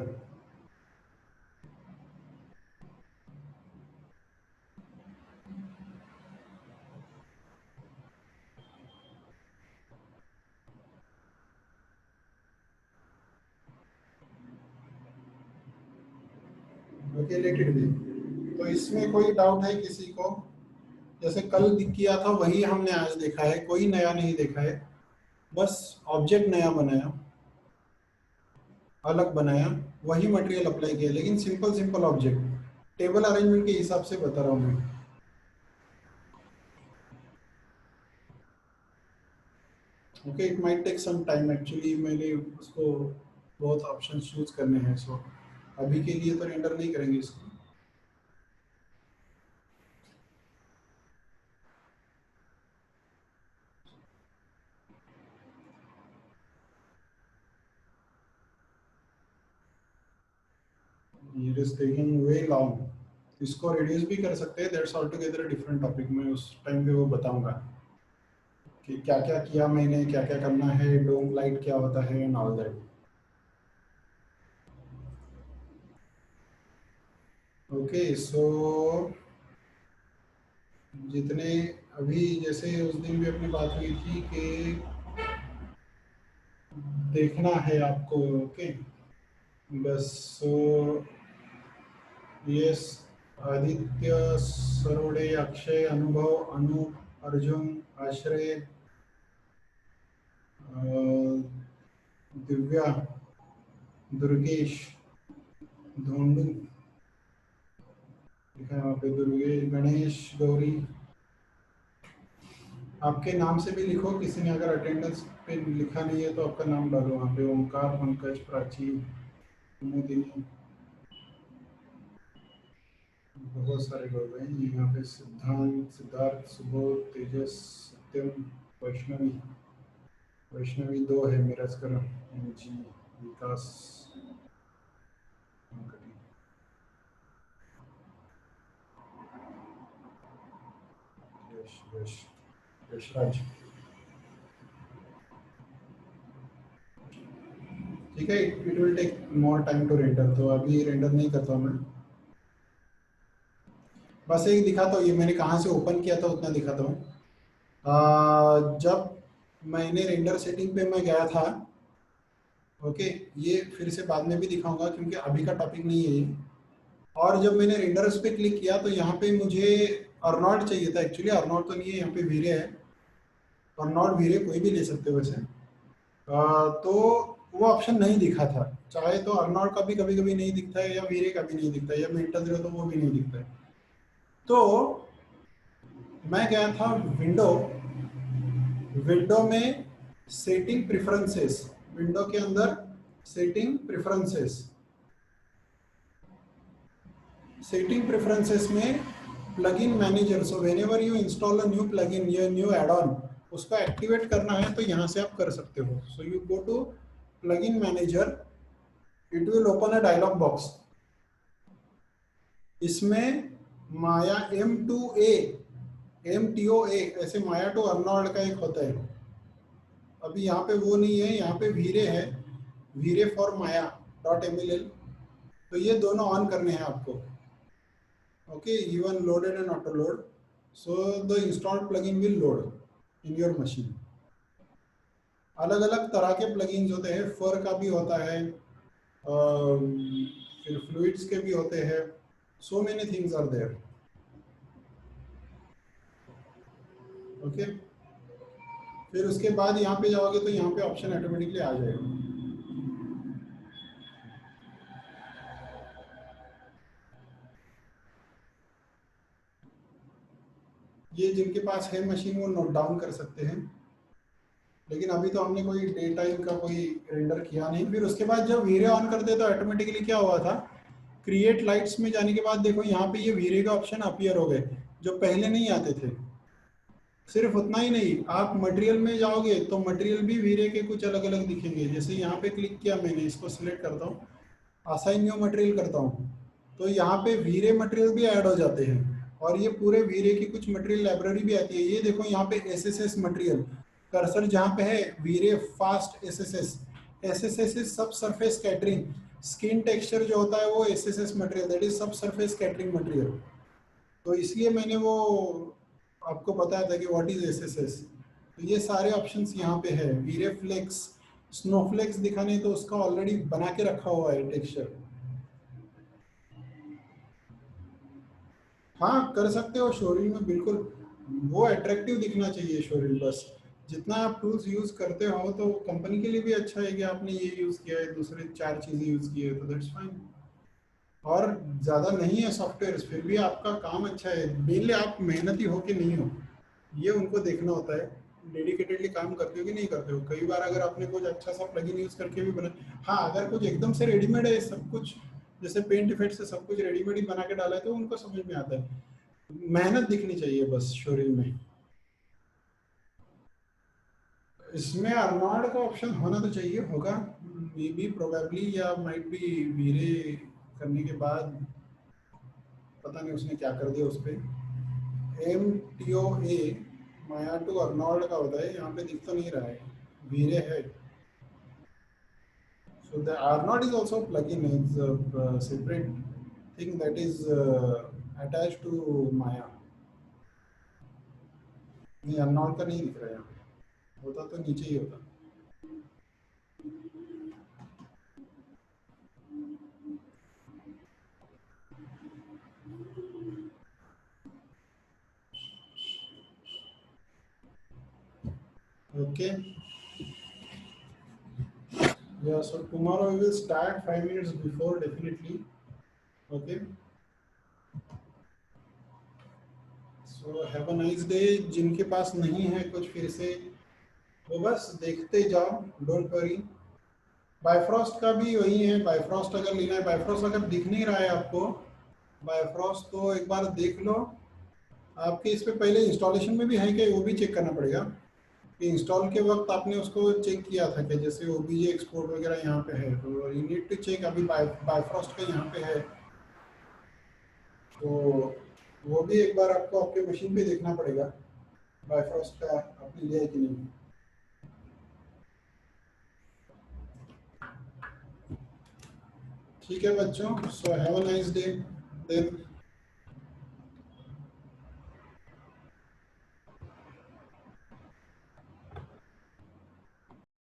Okay, let it be. तो इसमें कोई doubt है किसी को? जैसे कल किया था वही हमने आज देखा है, कोई नया नहीं देखा है, बस ऑब्जेक्ट नया बनाया, अलग बनाया, वही मटेरियल अप्लाई किया, लेकिन simple simple object table arrangement के हिसाब से बता रहा हूँ मैं। Okay, it might take some time, actually मैंने उसको बहुत ऑप्शन चूज करने हैं, सो अभी के लिए तो रेंडर नहीं करेंगे इसको। It is taking way long. इसको रिड्यूस भी कर सकते हैं, that's all together different topic, में उस टाइम पे वो बताऊंगा कि क्या क्या किया मैंने, क्या क्या करना है, डोम लाइट क्या होता है एंड ऑल दैट। ओके, सो जितने अभी जैसे उस दिन भी अपनी बात हुई थी कि देखना है आपको। ओके, बस सो यस, आदित्य, सरोड़े, अक्षय, अनुभव, अनु, अर्जुन, आश्रय, दिव्या, दुर्गेश, धोंडू, लिखा है वहाँ पे दुर्गे गणेश गौरी। आपके नाम से भी लिखो, किसी ने अगर अटेंडेंस पे लिखा नहीं है तो आपका नाम डालो वहाँ पे। ओमकार, पंकज, प्राची, कुमुदिनी, बहुत सारे लोग हैं यहाँ पे। सिद्धांत, सिद्धार्थ, सुबोध, तेजस, सत्यम, वैष्णवी। वैष्णवी दो है, मिराजकर जी, विकास, यश यश यशराज। ठीक है, it will take more time to render, तो अभी रेंडर नहीं करता हूँ मैं। बस एक दिखाता हूँ, ये मैंने कहाँ से ओपन किया था उतना दिखाता हूँ। जब मैंने रेंडर सेटिंग पे मैं गया था, ओके, ये फिर से बाद में भी दिखाऊंगा क्योंकि अभी का टॉपिक नहीं है ये। और जब मैंने रेंडर्स पे क्लिक किया तो यहाँ पे मुझे अर्नॉट चाहिए था। एक्चुअली अर्नॉट तो नहीं है, यहाँ पे वीरे है। अर्नॉट वीरे कोई भी ले सकते हो वैसे। तो वो ऑप्शन नहीं दिखा था। चाहे तो अर्नॉट का भी कभी कभी नहीं दिखता है, या वीरे का भी नहीं दिखता है, या मेंटल जीरो तो वो भी नहीं दिखता है। तो मैं गया था विंडो, विंडो में सेटिंग प्रेफरेंसेस, विंडो के अंदर सेटिंग प्रेफरेंसेस, सेटिंग प्रेफरेंसेस में plugin manager. So whenever you install a new plugin या न्यू एड ऑन, उसको एक्टिवेट करना है तो यहाँ से आप कर सकते हो। So you go to plugin manager, it will open a dialog box. इसमें माया M2A ऐसे माया टू अर्नॉल्ड का एक होता है। अभी यहाँ पे वो नहीं है, यहाँ पे वीरे है, वीरे फॉर माया डॉट mll। तो ये दोनों ऑन करने हैं आपको। Okay, even loaded and auto load, so the installed plugin will load in your machine. अलग अलग तरह के प्लगइन्स होते हैं, फर का भी होता है, फिर फ्लूइड्स के भी होते हैं। So many things are there. Okay, फिर उसके बाद यहाँ पे जाओगे तो यहाँ पे ऑप्शन ऑटोमेटिकली आ जाएगा। ये जिनके पास है मशीन वो नोट डाउन कर सकते हैं, लेकिन अभी तो हमने कोई डे टाइम का कोई रेंडर किया नहीं। फिर उसके बाद जब वीरे ऑन करते तो ऑटोमेटिकली क्या हुआ था, क्रिएट लाइट्स में जाने के बाद देखो यहाँ पे ये वीरे का ऑप्शन अपीयर हो गए, जो पहले नहीं आते थे। सिर्फ उतना ही नहीं, आप मटेरियल में जाओगे तो मटेरियल भी वीरे के कुछ अलग अलग दिखेंगे। जैसे यहाँ पे क्लिक किया मैंने, इसको सिलेक्ट करता हूँ, असाइन न्यू मटेरियल करता हूँ, तो यहाँ पे वीरे मटेरियल भी ऐड हो जाते हैं। और ये पूरे वीरे की कुछ मटेरियल लाइब्रेरी भी आती है। ये देखो यहाँ पे एसएसएस मटेरियल, कर्सर जहाँ पे है, वीरे फास्ट एसएसएस। एसएसएस इज सब सरफेस कैटरिंग। स्किन टेक्सचर जो होता है वो एसएसएस मटेरियल, दैट इज सब सरफेस कैटरिंग मटेरियल। तो इसलिए मैंने वो आपको बताया था कि व्हाट इज एसएसएस। तो ये सारे ऑप्शंस यहाँ पे है। वीरे फ्लेक्स, स्नोफ्लेक्स दिखाने तो उसका ऑलरेडी बना के रखा हुआ है टेक्सचर। हाँ कर सकते हो शोरील में, बिल्कुल। वो अट्रैक्टिव दिखना चाहिए शोरील बस। जितना आप टूल्स यूज करते हो तो कंपनी के लिए भी अच्छा है कि आपने ये यूज किया है, दूसरे चार चीजें यूज की है, तो दैट्स फाइन। और ज्यादा नहीं है सॉफ्टवेयर, फिर भी आपका काम अच्छा है। मेनली आप मेहनती हो कि नहीं हो, ये उनको देखना होता है। डेडिकेटेडली काम करते हो कि नहीं करते हो। कई बार अगर आपने कुछ अच्छा सा प्लगइन यूज करके भी बना, हाँ अगर कुछ एकदम से रेडीमेड है सब कुछ, जैसे पेंट इफेक्ट से सब कुछ रेडीमेड ही बना के डाला है, तो उनको समझ में आता है। मेहनत दिखनी चाहिए बस शोरूम में। इसमें अर्नॉल्ड का ऑप्शन होना तो चाहिए, होगा मे बी प्रोबेबली, या माइट बी वीरे करने के बाद पता नहीं उसने क्या कर दिया उस पर। M2A माया टू अर्नॉल्ड का होता है, यहाँ पे दिख तो नहीं रहा है, वीरे है। So the R0 is also a plugin. It's a separate thing that is attached to Maya. नहीं R0 का नहीं दिख रहा है यहाँ पे, होता तो नीचे ही होता। Okay. Yeah. So tomorrow we will start 5 minutes before definitely. Okay. So have a nice day. जिनके पास नहीं है कुछ फिर से वो बस देखते जाओ, डोंट वरी। बायफ्रॉस्ट का भी वही है, बायफ्रॉस्ट अगर लेना है, बायफ्रॉस्ट अगर दिख नहीं रहा है आपको बायफ्रॉस्ट तो एक बार देख लो। आपके इस पे पहले इंस्टॉलेशन में भी है क्या, वो भी चेक करना पड़ेगा कि इंस्टॉल के वक्त आपने उसको चेक किया था कि जैसे ओबीजे एक्सपोर्ट वगैरह यहाँ पे है, तो यू नीड टू चेक। अभी बायफ्रॉस्ट का यहाँ पे है तो वो भी एक बार आपको आपके मशीन पे देखना पड़ेगा बायफ्रॉस्ट का आपने लिया है कि नहीं। ठीक है बच्चों, so have a nice day then.